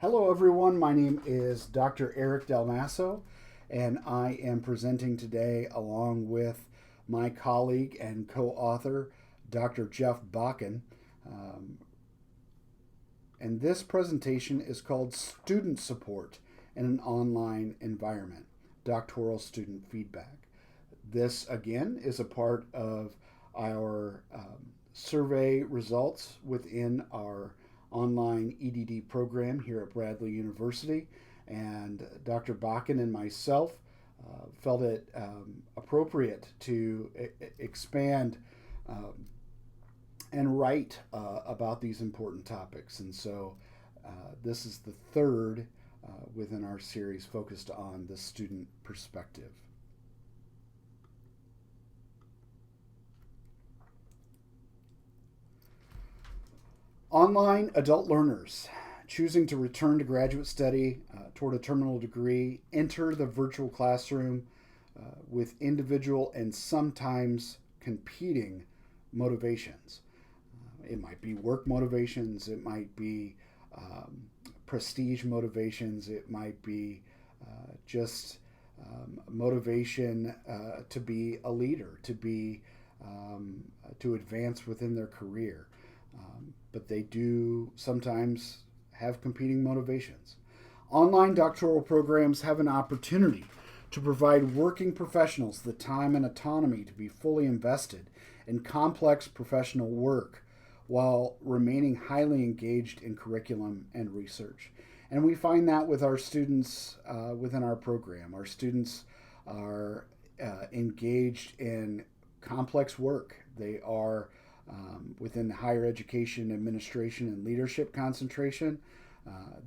Hello, everyone. My name is Dr. Erik Dalmasso, and I am presenting today along with my colleague and co author, Dr. Jeff Bakken. Um, and this presentation is called Student Support in an Online Environment Doctoral Student Feedback. This, again, is a part of our survey results within our online EDD program here at Bradley University. And Dr. Bakken and myself felt it appropriate to expand and write about these important topics. And so this is the third within our series focused on the student perspective. Online adult learners choosing to return to graduate study toward a terminal degree enter the virtual classroom with individual and sometimes competing motivations. It might be work motivations, it might be prestige motivations, it might be just motivation to be a leader, to advance within their career. But they do sometimes have competing motivations. Online doctoral programs have an opportunity to provide working professionals the time and autonomy to be fully invested in complex professional work while remaining highly engaged in curriculum and research. And we find that with our students within our program. Our students are engaged in complex work. They are within the higher education, administration, and leadership concentration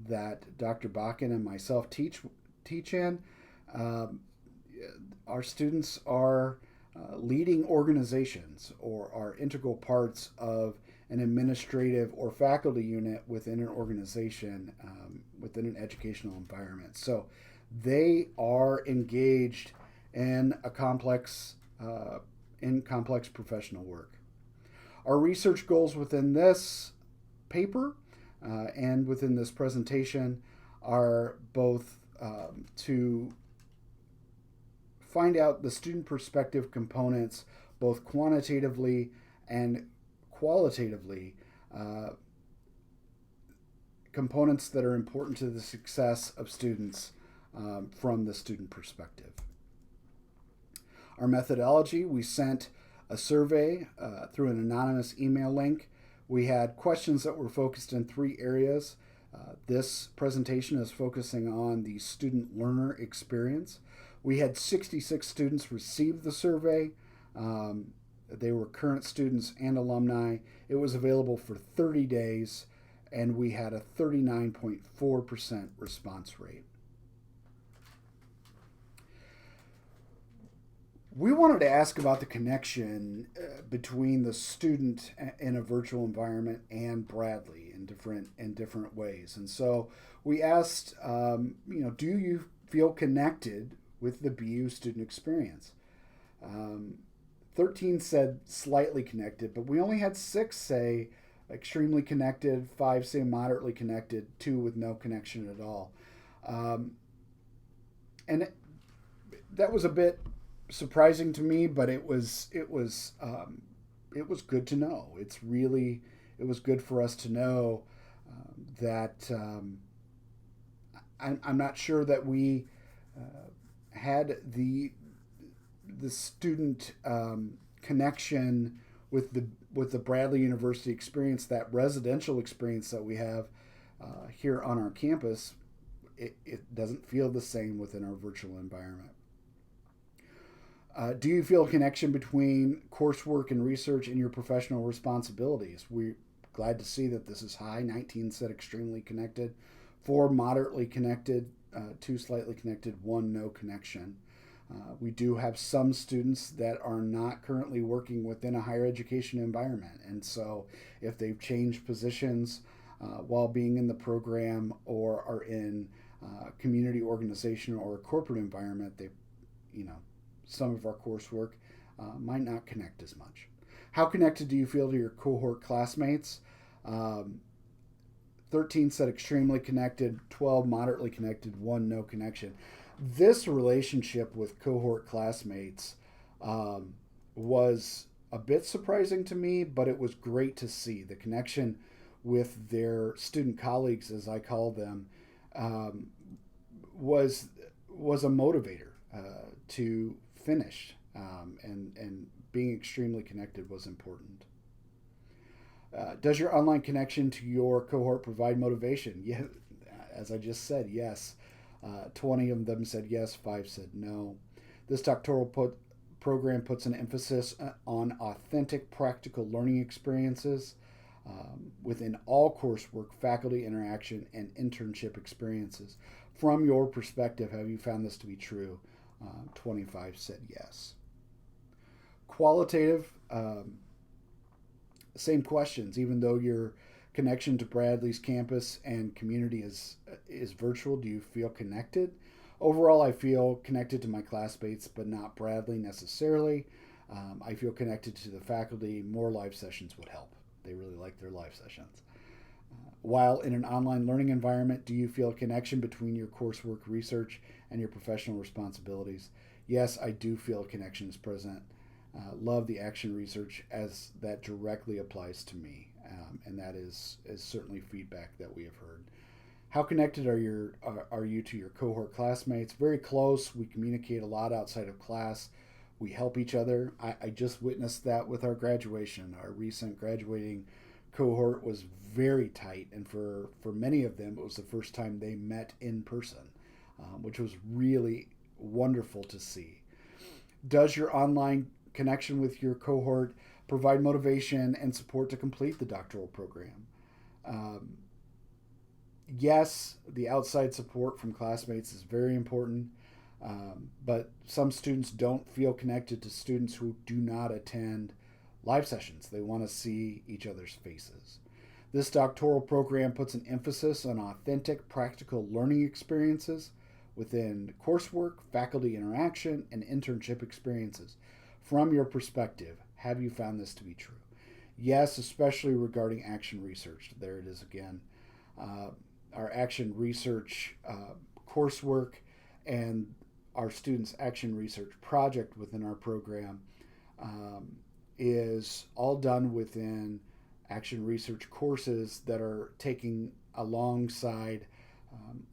that Dr. Bakken and myself teach in. Our students are leading organizations or are integral parts of an administrative or faculty unit within an organization, within an educational environment. So they are engaged in complex professional work. Our research goals within this paper and within this presentation are both to find out the student perspective components, both quantitatively and qualitatively, components that are important to the success of students from the student perspective. Our methodology, we sent a survey through an anonymous email link. We had questions that were focused in three areas. This presentation is focusing on the student learner experience. We had 66 students receive the survey. They were current students and alumni. It was available for 30 days, and we had a 39.4% response rate. We wanted to ask about the connection between the student in a virtual environment and Bradley in different ways. And so we asked, do you feel connected with the BU student experience? 13 said slightly connected, but we only had 6 say extremely connected, 5 say moderately connected, 2 with no connection at all. And that was a bit surprising to me, but it was good to know. It was good for us to know that I'm not sure that we had the student connection with the Bradley University experience, that residential experience that we have here on our campus. It doesn't feel the same within our virtual environment. Do you feel a connection between coursework and research and your professional responsibilities? We're glad to see that this is high. 19 said extremely connected, 4 moderately connected, 2 slightly connected, 1 no connection. We do have some students that are not currently working within a higher education environment. And so if they've changed positions while being in the program or are in community organization or a corporate environment, some of our coursework might not connect as much. How connected do you feel to your cohort classmates? 13 said extremely connected, 12 moderately connected, 1 no connection. This relationship with cohort classmates was a bit surprising to me, but it was great to see the connection with their student colleagues, as I call them, um, was a motivator to finish, and being extremely connected was important. Does your online connection to your cohort provide motivation? Yeah, as I just said, yes. 20 of them said yes, 5 said no. This program puts an emphasis on authentic practical learning experiences within all coursework, faculty interaction, and internship experiences. From your perspective, have you found this to be true? 25 said yes. Qualitative, same questions. Even though your connection to Bradley's campus and community is virtual, do you feel connected? Overall, I feel connected to my classmates, but not Bradley necessarily. I feel connected to the faculty. More live sessions would help. They really like their live sessions. While in an online learning environment, do you feel a connection between your coursework research and your professional responsibilities? Yes, I do feel a connection is present. Love the action research as that directly applies to me, and that is certainly feedback that we have heard. How connected are you to your cohort classmates? Very close. We communicate a lot outside of class. We help each other. I just witnessed that with our graduation. Our recent graduating cohort was very tight, and for many of them, it was the first time they met in person, which was really wonderful to see. Does your online connection with your cohort provide motivation and support to complete the doctoral program? Yes, the outside support from classmates is very important, but some students don't feel connected to students who do not attend live sessions. They want to see each other's faces. This doctoral program puts an emphasis on authentic, practical learning experiences within coursework, faculty interaction, and internship experiences. From your perspective, have you found this to be true? Yes, especially regarding action research. There it is again. Our action research coursework and our students' action research project within our program is all done within action research courses that are taking alongside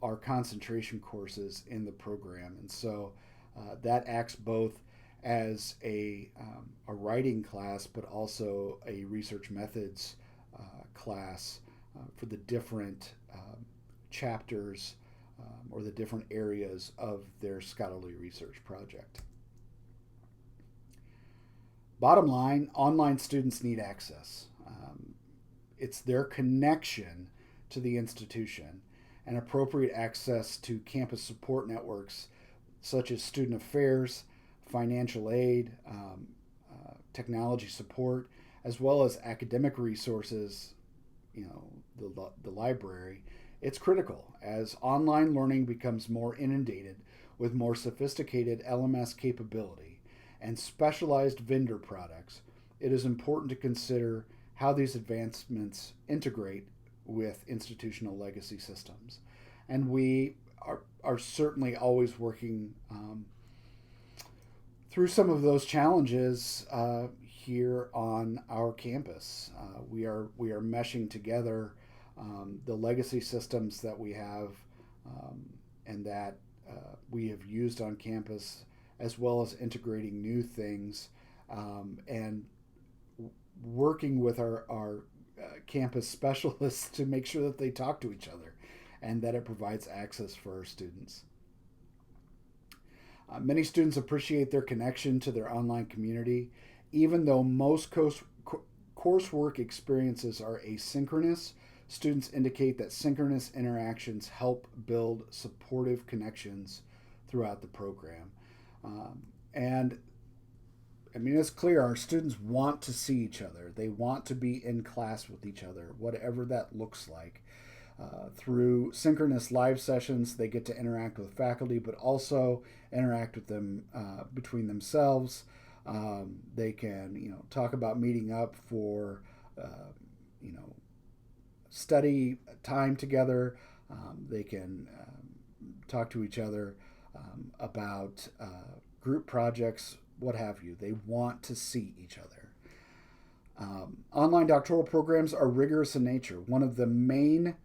our concentration courses in the program. And so that acts both as a writing class, but also a research methods class for the different chapters or the different areas of their scholarly research project. Bottom line, online students need access. It's their connection to the institution and appropriate access to campus support networks such as student affairs, financial aid, technology support, as well as academic resources, the library. It's critical as online learning becomes more inundated with more sophisticated LMS capability and specialized vendor products. It is important to consider how these advancements integrate with institutional legacy systems. And we are certainly always working through some of those challenges here on our campus. We are meshing together the legacy systems that we have and that we have used on campus, as well as integrating new things and working with our campus specialists to make sure that they talk to each other and that it provides access for our students. Many students appreciate their connection to their online community, even though most coursework experiences are asynchronous. Students indicate that synchronous interactions help build supportive connections throughout the program. And I mean, it's clear our students want to see each other. They want to be in class with each other, whatever that looks like. Through synchronous live sessions, they get to interact with faculty, but also interact with them between themselves. They can, talk about meeting up for, study time together. They can talk to each other about group projects, what have you. They want to see each other. Online doctoral programs are rigorous in nature. One of the main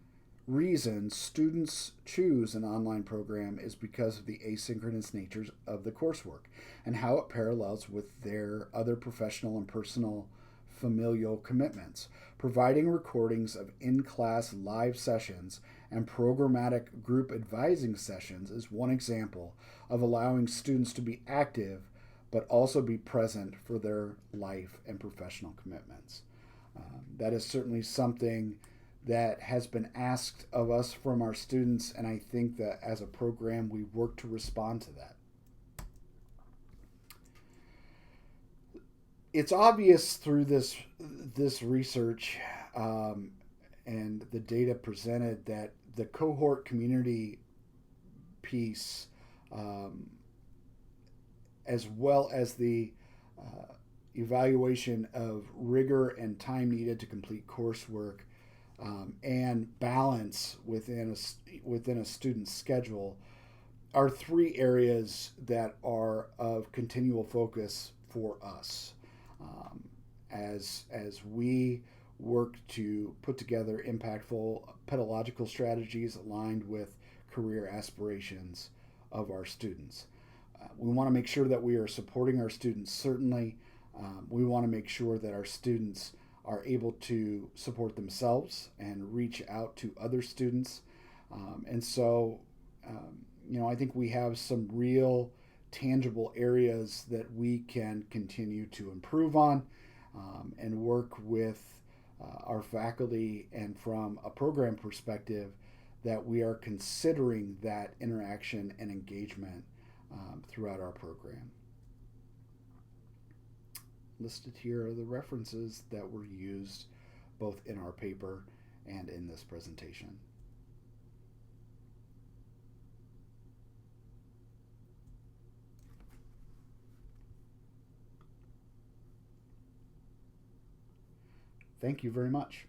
reasons students choose an online program is because of the asynchronous nature of the coursework and how it parallels with their other professional and personal familial commitments. Providing recordings of in-class live sessions and programmatic group advising sessions is one example of allowing students to be active but also be present for their life and professional commitments. That is certainly something that has been asked of us from our students, and I think that as a program we work to respond to that. It's obvious through this research and the data presented that the cohort community piece, as well as the evaluation of rigor and time needed to complete coursework, and balance within a student's schedule, are three areas that are of continual focus for us as we work to put together impactful pedagogical strategies aligned with career aspirations of our students. We want to make sure that we are supporting our students, certainly. We want to make sure that our students are able to support themselves and reach out to other students. And so, I think we have some real tangible areas that we can continue to improve on and work with our faculty, and from a program perspective, that we are considering that interaction and engagement throughout our program. Listed here are the references that were used both in our paper and in this presentation. Thank you very much.